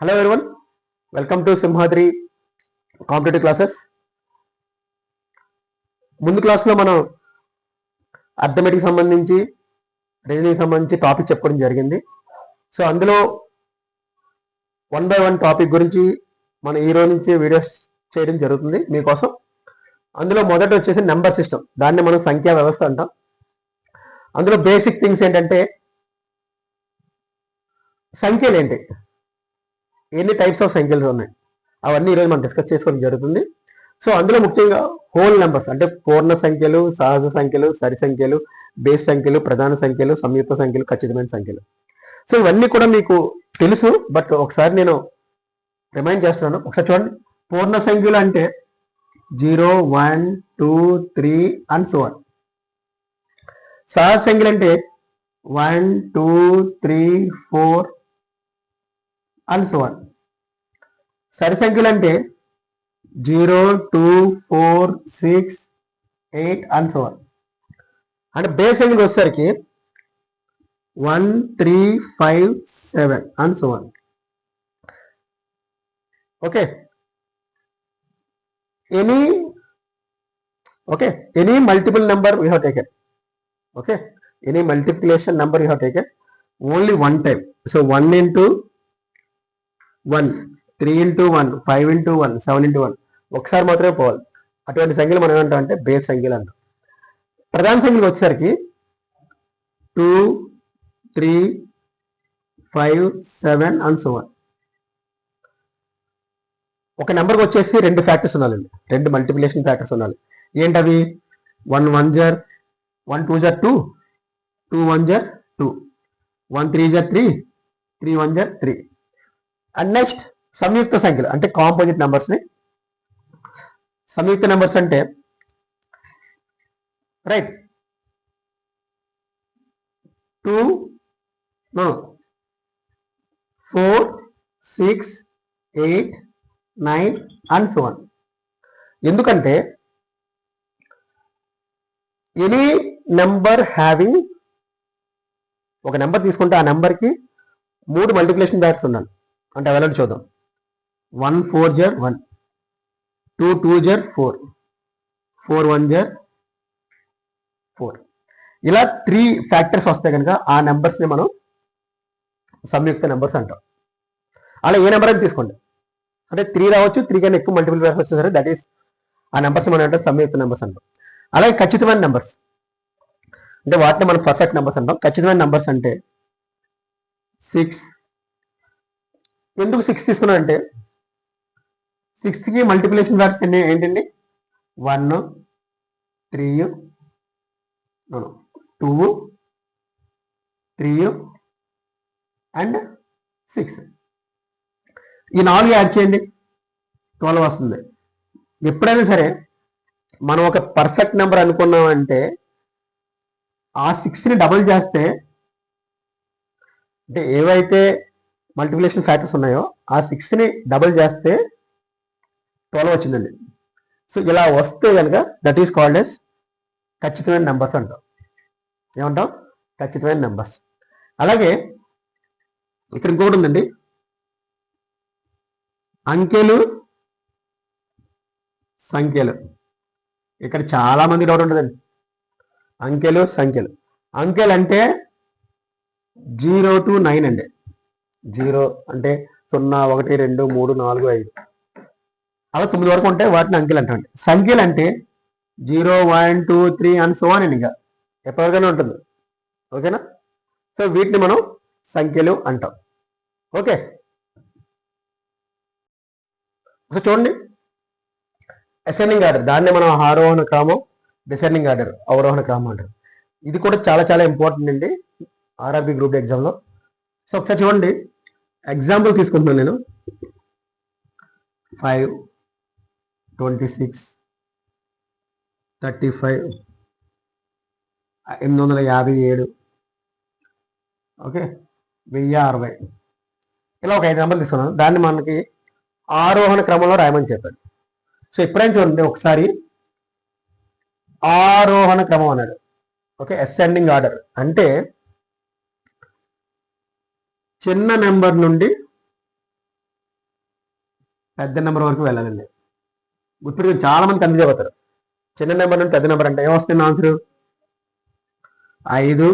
Hello everyone, welcome to Simhadri Competitive Classes. ముందు క్లాస్లో మనం అర్థమెటిక్ సంబంధించి రీజనింగ్ సంబంధించి టాపిక్ చెప్పుకోవడం జరిగింది. సో అందులో 1 by 1 టాపిక్ గురించి మనం ఈ రోజు నుంచి వీడియోస్ చేయడం జరుగుతుంది మీకోసం. అందులో మొదట వచ్చేసి నెంబర్ సిస్టమ్, దాన్ని మనం సంఖ్యా వ్యవస్థ అంటాం. అందులో బేసిక్ థింగ్స్ ఏంటంటే సంఖ్యలు ఏంటి, ఎన్ని టైప్స్ ఆఫ్ సంఖ్యలు ఉన్నాయి, అవన్నీ ఈరోజు మనం డిస్కస్ చేసుకోవడం జరుగుతుంది. సో అందులో ముఖ్యంగా హోల్ నెంబర్స్ అంటే పూర్ణ సంఖ్యలు, సహజ సంఖ్యలు, సరి సంఖ్యలు, బేస్ సంఖ్యలు, ప్రధాన సంఖ్యలు, సంయుక్త సంఖ్యలు, ఖచ్చితమైన సంఖ్యలు. సో ఇవన్నీ కూడా మీకు తెలుసు, బట్ ఒకసారి నేను రిమైండ్ చేస్తున్నాను. ఒకసారి చూడండి. పూర్ణ సంఖ్యలు అంటే 0, 1, 2, 3 అండ్ సో ఆన్. సహజ సంఖ్యలు అంటే 1, 2, 3, 4 అండ్ సో ఆన్. సరి సంఖ్యలు అంటే 0, 2, 4, 6, 8 అండ్ సో ఆన్. అంటే బేస్ సంఖ్యలు వచ్చేసరికి 1, 3, 5, 7 and so on. Okay, any multiple number we have taken. Okay, any multiplication number you have taken only one time. So 1 into 1, 3 into 1, 5 into 1, 7 into 1 ఒకసారి మాత్రమే పోవాలి. అటువంటి సంఖ్యలు మనం ఏమంటాం అంటే బేస్ సంఖ్యలు అంటాం. ప్రధాన సంఖ్యలు వచ్చేసరికి 2, 3, 5, 7 అండ్ సో ఆన్. ఒక నెంబర్కి వచ్చేసి 2 ఫ్యాక్టర్స్ ఉండాలండి, 2 మల్టిప్లికేషన్ ఫ్యాక్టర్స్ ఉండాలి. ఏంటవి? 1 1 జర్ 1 2 జర్ 2, 2 1 జర్ 2, 1 3 జర్ 3, 3 1 జర్ 3. అండ్ నెక్స్ట్ సంయుక్త సంఖ్యలు అంటే కాంపోజిట్ నెంబర్స్ ని. సంయుక్త నెంబర్స్ అంటే రైట్ 2, 4, 6, 8, 9 అండ్ సో ఆన్. ఎందుకంటే ఎనీ నెంబర్ హ్యావింగ్, ఒక నెంబర్ తీసుకుంటే ఆ నెంబర్కి 3 మల్టిప్లికేషన్ ఫ్యాక్టర్స్ ఉండాలి. అంటే అవన్నీ చూద్దాం. 1 4 జర్ 1, 2 2 జర్ 4, 4 1 జర్ 4. ఇలా 3 ఫ్యాక్టర్స్ వస్తే కనుక ఆ నెంబర్స్ని మనం సంయుక్త నెంబర్స్ అంటాం. అలా ఏ నెంబర్ అని తీసుకోండి, అంటే 3 రావచ్చు, 3 కన్నా ఎక్కువ మల్టిపుల్ ఫ్యాక్టర్స్ వస్తే సరే, దట్ ఈస్ ఆ నెంబర్స్ మనం అంటే సంయుక్త నెంబర్స్ అంటాం. అలాగే ఖచ్చితమైన నెంబర్స్ అంటే వాటిని మనం పర్ఫెక్ట్ నెంబర్స్ అంటాం. ఖచ్చితమైన నెంబర్స్ అంటే 6. ఎందుకు 6 తీసుకున్నా అంటే 6కి మల్టిప్లికేషన్ ఫ్యాక్టర్స్ ఏంటండి? 1, 3, 2, 3 అండ్ 6. ఈ 4 యాడ్ చేయండి, 12 వస్తుంది. ఎప్పుడైనా సరే మనం ఒక పర్ఫెక్ట్ నెంబర్ అనుకున్నామంటే ఆ 6ని డబుల్ చేస్తే, అంటే ఏవైతే మల్టిప్లికేషన్ ఫ్యాక్టర్స్ ఉన్నాయో ఆ 6ని డబుల్ చేస్తే 12 వచ్చిందండి. సో ఇలా వస్తే కనుక దట్ ఈస్ కాల్డ్ ఎస్ ఖచ్చితమైన నెంబర్స్ అంటాం. ఏమంటాం? ఖచ్చితమైన నెంబర్స్. అలాగే ఇక్కడ ఇంకోటి ఉందండి, అంకెలు సంఖ్యలు. ఇక్కడ చాలా మంది డౌట్ ఉంటుందండి. అంకెలు సంఖ్యలు. అంకెలు అంటే 0 to 9 అండి. 0 అంటే 0 1 2 3 4 5 అలా 9 వరకు ఉంటాయి, వాటిని అంకెలు అంటామండి. సంఖ్యలు అంటే 0 1 2 3 అండ్ సో అని ఇంకా ఎప్పటివరకైనా ఉంటుంది. ఓకేనా? సో వీటిని మనం సంఖ్యలు అంటాం. ఓకే, సో చూడండి, అసెండింగ్ ఆర్డర్, దాన్ని మనం ఆరోహణ క్రమం, డిసెండింగ్ ఆర్డర్ అవరోహణ క్రమం అంటారు. ఇది కూడా చాలా చాలా ఇంపార్టెంట్ అండి ఆర్ఆర్బి గ్రూప్ ఎగ్జామ్లో. సో ఒకసారి చూడండి, ఎగ్జాంపుల్ తీసుకుంటున్నాను నేను. 5, 26, 35, 857, ఓకే, 1060 ఇలా ఒక 5 నెంబర్లు తీసుకున్నాను. దాన్ని మనకి ఆరోహణ క్రమంలో రాయమని చెప్పాడు. సో ఎప్పుడైనా చూడండి ఒకసారి ఆరోహణ క్రమం అన్నాడు. ఓకే, అసెండింగ్ ఆర్డర్ అంటే చిన్న నెంబర్ నుండి పెద్ద నెంబర్ వరకు వెళ్ళాలండి. గుర్తుపెట్టుకుని చాలా మంది కన్ఫ్యూజ్ అవుతారు. చిన్న నెంబర్ నుండి పెద్ద నెంబర్ అంటే ఏమొస్తుంది ఆన్సర్? 5,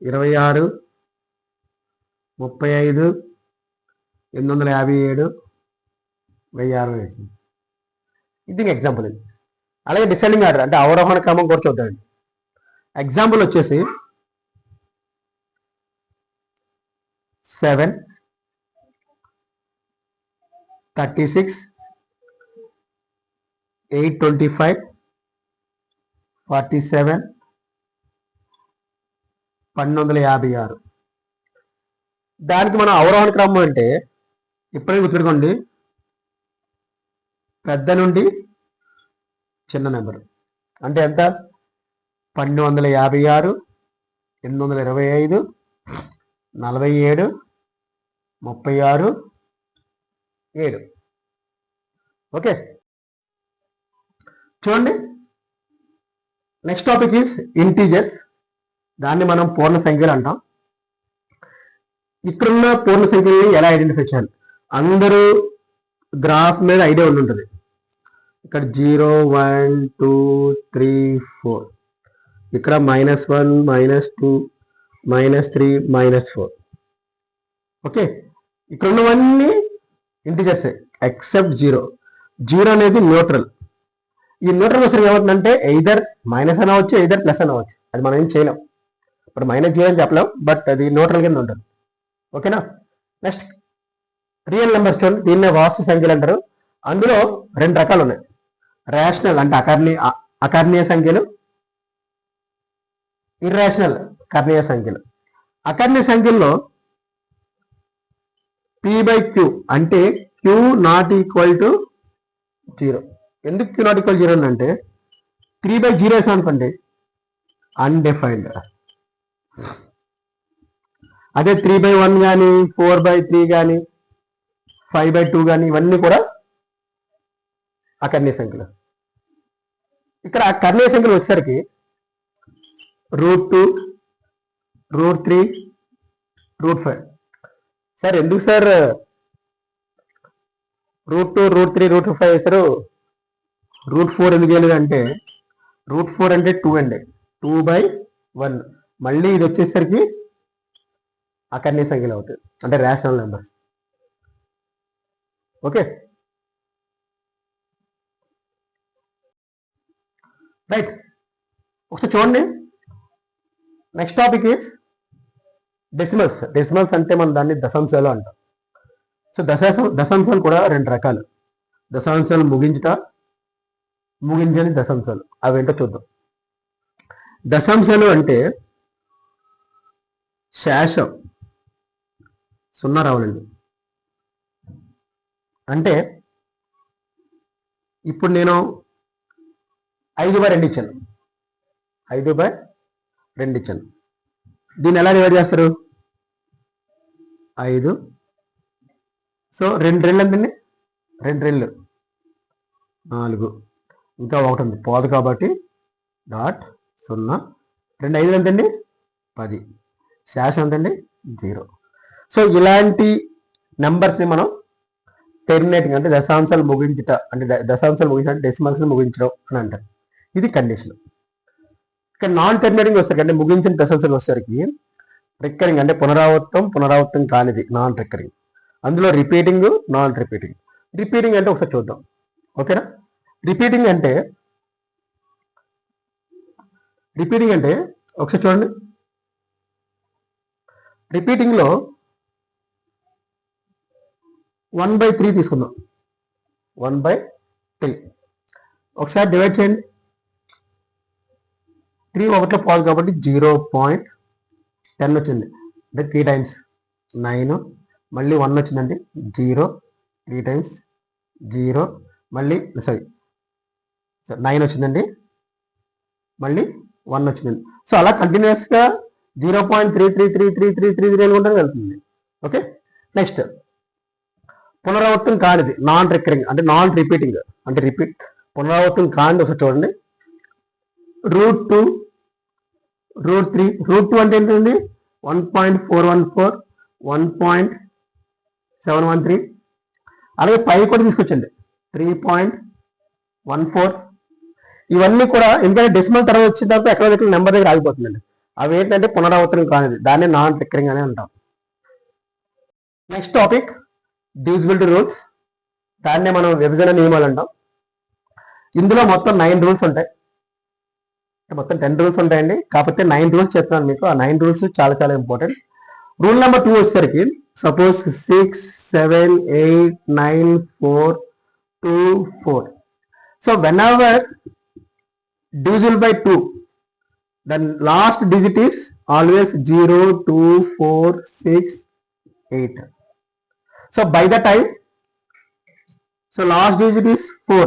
26, 35, 857, 1060. ఇది ఎగ్జాంపుల్ ఇది. అలాగే డిసెండింగ్ ఆర్డర్ అంటే అవరోహణ క్రమం కూడా చూద్దామండి. ఎగ్జాంపుల్ వచ్చేసి 7, 36, 825, 47, 1256. దానికి మనం అవరోహణ క్రమం అంటే ఇప్పుడే గుర్తుపెట్టుకోండి, పెద్ద నుండి చిన్న నెంబర్ అంటే ఎంత? 1256, 825, 47, 36, 7. ఓకే, చూడండి. Next topic is integers. దాన్ని మనం పూర్ణ సంఖ్యలు అంటాం. ఇక్కడున్న పూర్ణ సంఖ్యల్ని ఎలా ఐడెంటిఫై చేయాలి? అందరూ గ్రాఫ్ మీద ఐడియా ఉండి ఉంటుంది. ఇక్కడ 0, 1, 2, 3, 4. ఇక్కడ -1, -2, -3, -4. ఓకే, ఇక్కడ ఉన్నవన్నీ ఇంటిజర్స్ ఎక్సెప్ట్ 0. 0 అనేది న్యూట్రల్. ఈ న్యూట్రల్ వస్తే ఏమవుతుందంటే ఎయిదర్ మైనస్ అనవచ్చు, ఎయిదర్ ప్లస్ అనవచ్చు. అది మనం ఏం చేయలేం. ఇప్పుడు -0 అని చెప్పలేం, బట్ అది న్యూట్రల్ కింద ఉంటుంది. ఓకేనా? నెక్స్ట్ రియల్ నెంబర్స్ చూడండి. దీన్నే వాస్తు సంఖ్యలు అంటారు. అందులో 2 రకాలు ఉన్నాయి. రేషనల్ అంటే అకర్ణీయ సంఖ్యలు, ఇర్రేషనల్ కర్ణీయ సంఖ్యలు. అకర్ణీయ సంఖ్యల్లో p/q అంటే q ≠ 0. ఎందుకు q ≠ 0 అంటే 3/0 వేసాం అనుకోండి అన్డిఫైన్డ్. అదే 3/1 కానీ 4/3 కానీ 5/2 కానీ ఇవన్నీ కూడా అకర్ణీయ సంఖ్యలు. ఇక్కడ కర్ణీయ సంఖ్యలు వచ్చేసరికి √2, √3, √5. సార్ ఎందుకు సార్ √2, √3, √5 వేశారు, √4 ఎందుకు వేయలేదు అంటే √4 అంటే 2 అండి, 2/1. మళ్ళీ ఇది వచ్చేసరికి అకర్ణీయ సంఖ్యలు అవుతాయి, అంటే రేషనల్ నెంబర్స్. Okay, right. ఒకసారి చూడండి. Next topic is decimals. Decimals అంటే మనం దాన్ని దశాంశాలు అంటాం. సో దశాంశాలు కూడా 2 రకాలు. దశాంశాలు ముగించని దశాంశాలు. అవేంటో చూద్దాం. దశాంశాలు అంటే శేషం 0 రావాలండి. అంటే ఇప్పుడు నేను 5/2 ఇచ్చాను. 5/2 ఇచ్చాను. దీన్ని ఎలా డివైడ్ చేస్తారు? 5. సో 2 2 ఎంతండి? 2 2 4. ఇంకా 1 ఉంది పోదు కాబట్టి డాట్ 0. 2 5 ఎంతండి? 10. శేషం ఎంతండి? 0. సో ఇలాంటి నెంబర్స్ని మనం టెర్మినేటింగ్ అంటే దశాంశాలు ముగించట అంటే డెసిమల్స్ ముగించడం అని అంటారు. ఇది కండిషన్. ఇక నాన్ టెర్మినేటింగ్ వచ్చేసరికి అంటే ముగించిన దశాంశాలు వచ్చేసరికి రికరింగ్ అంటే పునరావృతం కానిది నాన్ రికరింగ్. అందులో రిపీటింగ్, నాన్ రిపీటింగ్. రిపీటింగ్ అంటే ఒకసారి చూద్దాం. ఓకేనా? రిపీటింగ్ అంటే ఒకసారి చూడండి. రిపీటింగ్లో 1/3 తీసుకుందాం. 1/3 ఒకసారి డివైడ్ చేయండి. 3 1లో పోదు కాబట్టి 0.10 వచ్చింది. అంటే 3 టైమ్స్ 9. మళ్ళీ 1 వచ్చిందండి 0. 3 టైమ్స్ 0. మళ్ళీ 9 వచ్చిందండి. మళ్ళీ 1 వచ్చిందండి. సో అలా కంటిన్యూస్గా 0.333333 ఉంటుంది వెళ్తుంది. ఓకే, నెక్స్ట్ పునరావృతం కానిది నాన్ రికరింగ్ అంటే నాన్ రిపీటింగ్ అంటే పునరావృతం కానిది ఒకసారి చూడండి. √2, √3. √2 అంటే ఏంటండి? 1.414, 1.713. అలాగే 5 కూడా తీసుకొచ్చండి 3.14. ఇవన్నీ కూడా ఎందుకంటే డెసిమల్ తర్వాత వచ్చిన తర్వాత ఎక్కడ దగ్గర నెంబర్ దగ్గర ఆగిపోతుందండి. అవి ఏంటంటే పునరావృతం కానిది, దాన్ని నాన్ రికరింగ్ అనే అంటాం. Next topic divisibility rules. దాన్నే మనం విభజన నియమాలు అంటాం. ఇందులో మొత్తం 9 రూల్స్ ఉంటాయి. మొత్తం 10 రూల్స్ ఉంటాయండి, కాకపోతే 9 రూల్స్ చెప్తున్నాను మీకు. ఆ 9 రూల్స్ చాలా చాలా ఇంపార్టెంట్. రూల్ నెంబర్ 2 వచ్చేసరికి suppose 6, 7, 8, 9, 4, 2, 4. So whenever divisible by 2, the last digit is always 0, 2, 4, 6, 8. So by the time, so last digit is 4.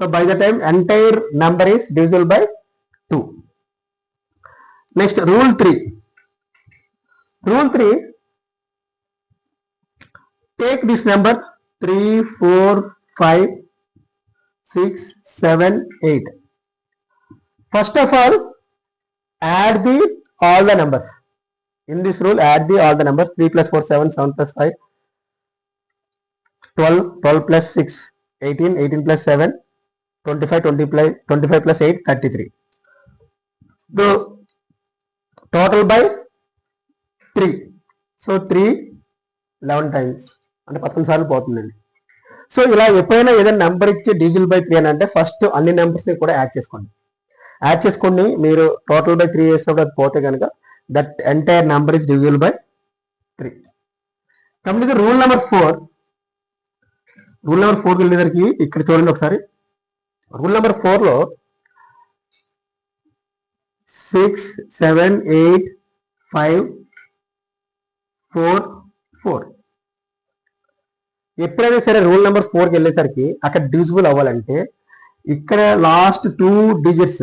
So by the time entire number is divisible by 2. Next, rule 3. Rule 3, take this number 3, 4, 5, 6, 7, 8. First of all, add all the numbers. In this rule, add all the numbers. 3 plus 4, 7, 7 plus 5, 12, 12 plus 6, 18, 18 plus 7, 25, 25 plus 8, 33. The total by 3. So 3, 11 times. అంటే 11 సార్లు పోతుందండి. So ఇలా ఎప్పుడైనా ఏదైనా number ఇచ్చి divisible by 3 అని అంటే first అన్ని నెంబర్స్ని కూడా యాడ్ చేసుకోండి. మీరు టోటల్ బై 3 చేసినప్పుడు అది పోతే కనుక that entire number is divisible by 3. కాబట్టి రూల్ నెంబర్ 4. రూల్ నెంబర్ 4 వెళ్ళేసరికి ఇక్కడ చూడండి ఒకసారి. రూల్ నెంబర్ 4లో 6, 7, 8, 5, 4, 4. ఎప్పుడైనా సరే రూల్ నెంబర్ 4కి వెళ్ళేసరికి అక్కడ డివిజిబుల్ అవ్వాలంటే ఇక్కడ లాస్ట్ 2 డిజిట్స్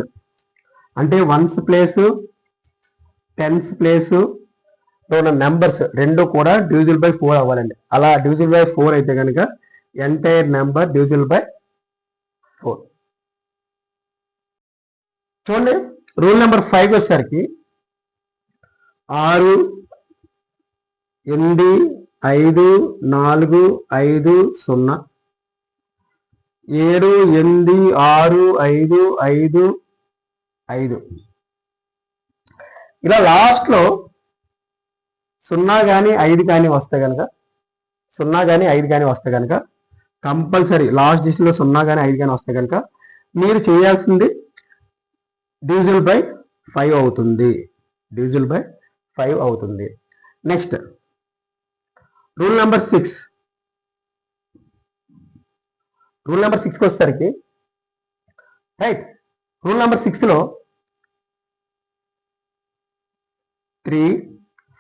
అంటే 1s ప్లేస్ 10s ప్లేస్ ఉన్న నెంబర్స్ రెండు కూడా డివిజిబుల్ బై 4 అవ్వాలండి. అలా డివిజిబుల్ బై 4 అయితే కనుక ఎంటైర్ నెంబర్ డివిజిబుల్ బై 4. చూడండి రూల్ నెంబర్ 5 వచ్చేసరికి 6, 8, 5, 4, 5, 0, 7, 8, 6, 5, 5, 5. ఇలా లాస్ట్లో 0 కానీ 5 కానీ వస్తే కనుక 0 కానీ 5 కానీ వస్తే కనుక కంపల్సరీ లాస్ట్ డిజిట్లో 0 కానీ 5 కానీ వస్తే కనుక మీరు చేయాల్సింది డివిజిబుల్ బై 5 అవుతుంది. డివిజిబుల్ బై 5 అవుతుంది. Next rule number 6. Rule number 6కి వచ్చేసరికి రైట్ రూల్ నెంబర్ 6లో 3,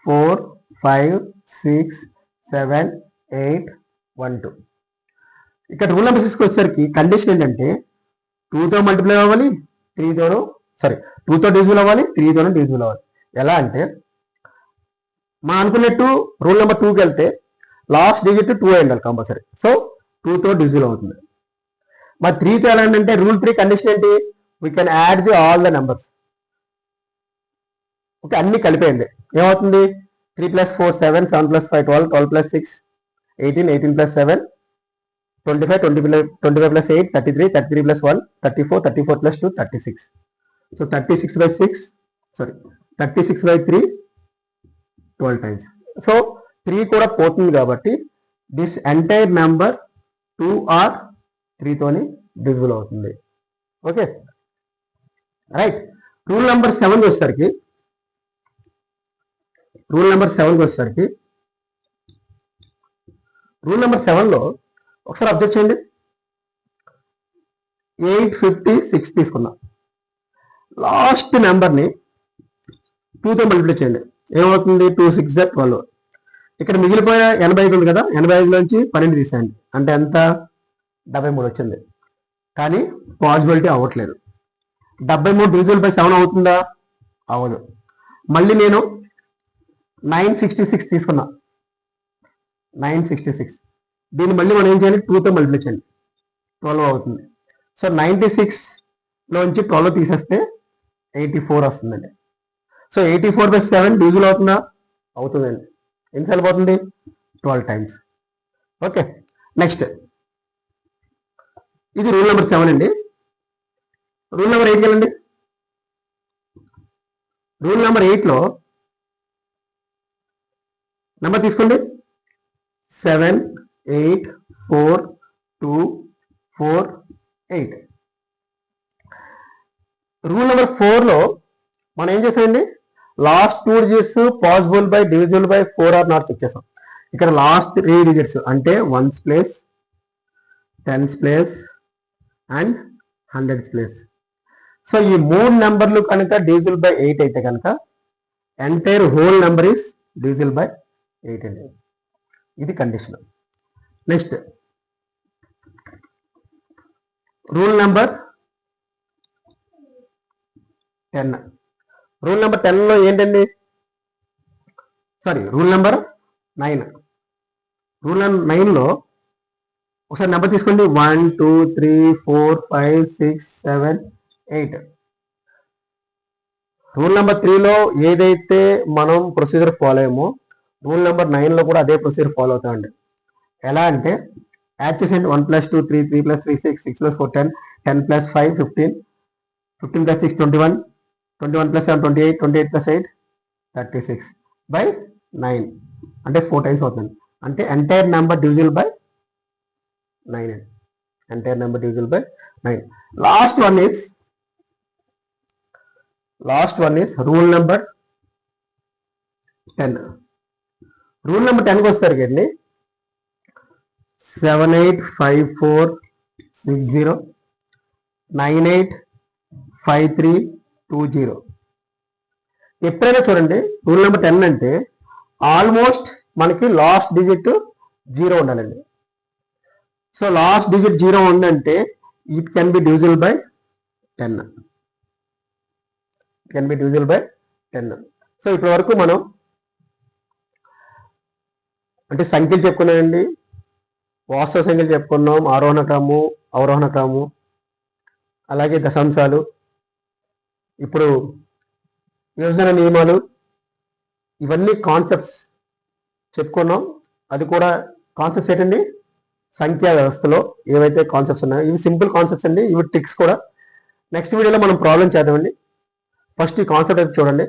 4, 5, 6, 7, 8, 1, 2. ఇక్కడ రూల్ నెంబర్ 6కి వచ్చేసరికి కండిషన్ ఏంటంటే 2తో మల్టిప్లై అవ్వాలి, 2తో డివిజిబుల్ అవ్వాలి, 3తోనూ డివిజిబుల్ అవ్వాలి. ఎలా అంటే మనం అనుకున్నట్టు రూల్ నెంబర్ 2కి వెళ్తే లాస్ట్ డిజిట్ 2 అయి ఉండాలి కంపల్సరీ. సో 2తో డివిజిబుల్ అవుతుంది. మరి 3తో ఎలా అంటే రూల్ 3 కండిషన్ ఏంటి? We can add all the numbers. Okay, అన్ని కలిపేయండి. ఏమవుతుంది? 3 plus 4, 7, 7 plus 5, 12, 12 plus 6, 18, 18 plus 7, 25, 25 plus 8, 33, 33 plus 1, 34, 34 plus 2, 36. So 36 by 3, 12 times. So 3 కూడా పోతుంది కాబట్టి దిస్ ఎంటైర్ నెంబర్ 2 ఆర్ 3తోని డివిజిబుల్ అవుతుంది. Okay right. రూల్ నెంబర్ 7 వచ్చేసరికి రూల్ నెంబర్ 7లో ఒకసారి అబ్జర్వ్ చేయండి. 856 తీసుకున్నాం. లాస్ట్ నెంబర్ని 2తో మల్టిప్లై చేయండి. ఏమవుతుంది? 2 6 12. ఇక్కడ మిగిలిపోయిన 85 ఉంది కదా, 85లోంచి 12 తీసేయండి. అంటే ఎంత? 73 వచ్చింది. కానీ పాసిబిలిటీ అవ్వట్లేదు. 73 డివిజిబుల్ బై 7 అవుతుందా? అవ్వదు. మళ్ళీ నేను 966 తీసుకున్నా. 966 దీన్ని మళ్ళీ మనం ఏం చేయాలి? 2తో మల్టిప్లై చేయండి. 12 అవుతుంది. సో 96లోంచి 12 తీసేస్తే 84 వస్తుందండి. సో 84 బై 7 డివిజిబుల్ అవుతుందా? అవుతుందండి. ఎన్నిసార్లు పోతుంది? 12 టైమ్స్. ఓకే నెక్స్ట్ ఇది రూల్ నెంబర్ 7 అండి. రూల్ నెంబర్ 8 వెళ్ళండి. రూల్ నెంబర్ 8లో నెంబర్ తీసుకోండి 7 8 4 2 4 8. రూల్ నెంబర్ 4లో మనం ఏం చేసామండి, last 2 digits possible by divisible by 4 or not check చేసాం. ఇక్కడ లాస్ట్ 3 డిజిట్స్ అంటే 1's place, 10's place and 100's place. So ఈ 3 నెంబర్లు కనుక డివిజిబుల్ బై 8 అయితే కనుక entire whole number is divisible by 8 అండి. ఇది condition. Next rule number 10. Rule number 10లో ఏంటండి, రూల్ నెంబర్ 9. రూల్ నెంబర్ 9లో ఒకసారి నెంబర్ తీసుకోండి 1 2 3 4 5 6 7 8. రూల్ నెంబర్ 3లో ఏదైతే మనం ప్రొసీజర్ ఫాలో అయ్యామో రూల్ నెంబర్ 9లో కూడా అదే ప్రొసీజర్ ఫాలో అవుతామండి. ఎలా అంటే యాడ్ చేసేయండి 1 + 2 3 3 + 3 6 6 + 4 10 10 + 5 15 15 + 6 21 21 + 7 28 28 + 8 36 బై 9 అంటే 4 టైమ్స్ అవుతుంది. అంటే ఎంటైర్ నెంబర్ డివిజిబుల్ బై 9 అండి. Entire number divisible by 9. Last one is rule number 10. Rule number 10కి వస్తారు కదండి 7 8 5 4 6 0 9 8 5 3 2 0. ఎప్పుడైనా చూడండి రూల్ నెంబర్ 10 అంటే ఆల్మోస్ట్ మనకి లాస్ట్ డిజిట్ 0 ఉండాలండి. సో లాస్ట్ డిజిట్ 0 ఉందంటే it can be divisible by 10. So ఇప్పటి వరకు మనం అంటే సంఖ్యలు చెప్పుకున్నామండి, వాస్తవ సంఖ్యలు చెప్పుకున్నాం, ఆరోహణ క్రమము అవరోహణ క్రమము అలాగే దశాంశాలు. ఇప్పుడు విభజన నియమాలు ఇవన్నీ కాన్సెప్ట్స్ చెప్పుకున్నాం. అది కూడా కాన్సెప్ట్స్ ఏంటండి, సంఖ్యా వ్యవస్థలో ఏవైతే కాన్సెప్ట్స్ ఉన్నాయో ఇవి సింపుల్ కాన్సెప్ట్స్ అండి, ఇవి ట్రిక్స్ కూడా. నెక్స్ట్ వీడియోలో మనం ప్రాబ్లం చేద్దామండి. ఫస్ట్ ఈ కాన్సెప్ట్ అయితే చూడండి,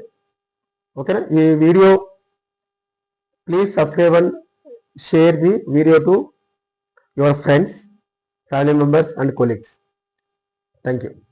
ఓకేనా. ఈ video please subscribe and share the video to your friends, family members and colleagues. Thank you.